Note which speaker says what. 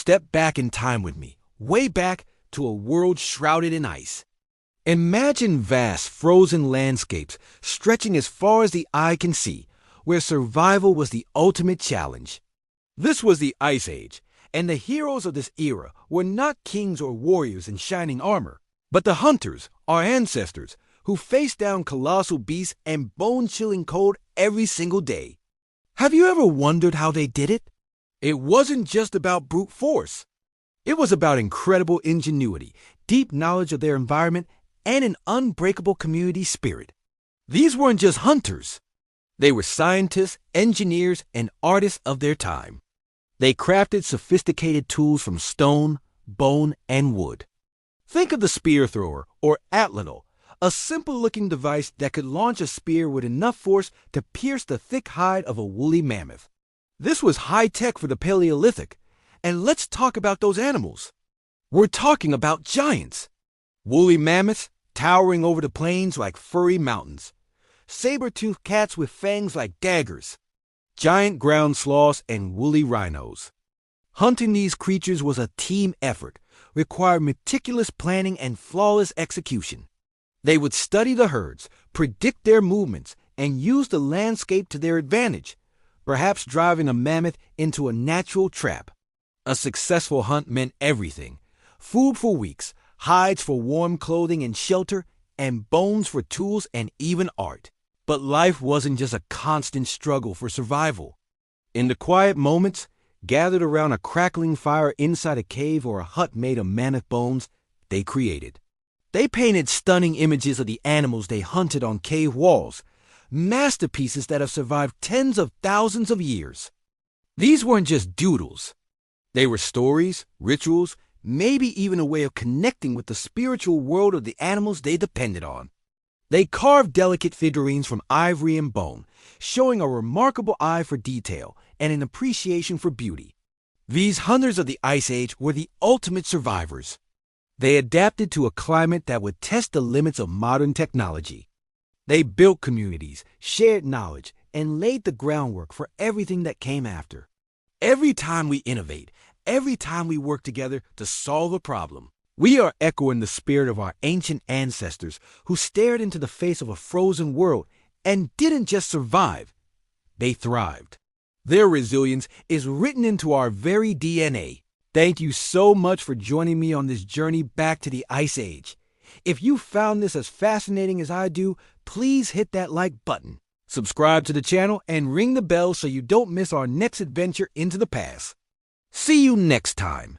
Speaker 1: Step back in time with me, way back to a world shrouded in ice. Imagine vast frozen landscapes stretching as far as the eye can see, where survival was the ultimate challenge. This was the Ice Age, and the heroes of this era were not kings or warriors in shining armor, but the hunters, our ancestors, who faced down colossal beasts and bone-chilling cold every single day. Have you ever wondered how they did it? It wasn't just about brute force. It was about incredible ingenuity, deep knowledge of their environment, and an unbreakable community spirit. These weren't just hunters. They were scientists, engineers, and artists of their time. They crafted sophisticated tools from stone, bone, and wood. Think of the spear thrower, or atlatl, a simple-looking device that could launch a spear with enough force to pierce the thick hide of a woolly mammoth. This was high-tech for the Paleolithic, and let's talk about those animals. We're talking about giants. Woolly mammoths towering over the plains like furry mountains. Saber-toothed cats with fangs like daggers. Giant ground sloths and woolly rhinos. Hunting these creatures was a team effort, required meticulous planning and flawless execution. They would study the herds, predict their movements, and use the landscape to their advantage, perhaps driving a mammoth into a natural trap. A successful hunt meant everything: food for weeks, hides for warm clothing and shelter, and bones for tools and even art. But life wasn't just a constant struggle for survival. In the quiet moments, gathered around a crackling fire inside a cave or a hut made of mammoth bones, they created. They painted stunning images of the animals they hunted on cave walls, masterpieces that have survived tens of thousands of years. These weren't just doodles. They were stories, rituals, maybe even a way of connecting with the spiritual world of the animals they depended on. They carved delicate figurines from ivory and bone, showing a remarkable eye for detail and an appreciation for beauty. These hunters of the Ice Age were the ultimate survivors. They adapted to a climate that would test the limits of modern technology. They built communities, shared knowledge, and laid the groundwork for everything that came after. Every time we innovate, every time we work together to solve a problem, we are echoing the spirit of our ancient ancestors who stared into the face of a frozen world and didn't just survive, they thrived. Their resilience is written into our very DNA. Thank you so much for joining me on this journey back to the Ice Age. If you found this as fascinating as I do, please hit that like button. Subscribe to the channel and ring the bell so you don't miss our next adventure into the past. See you next time.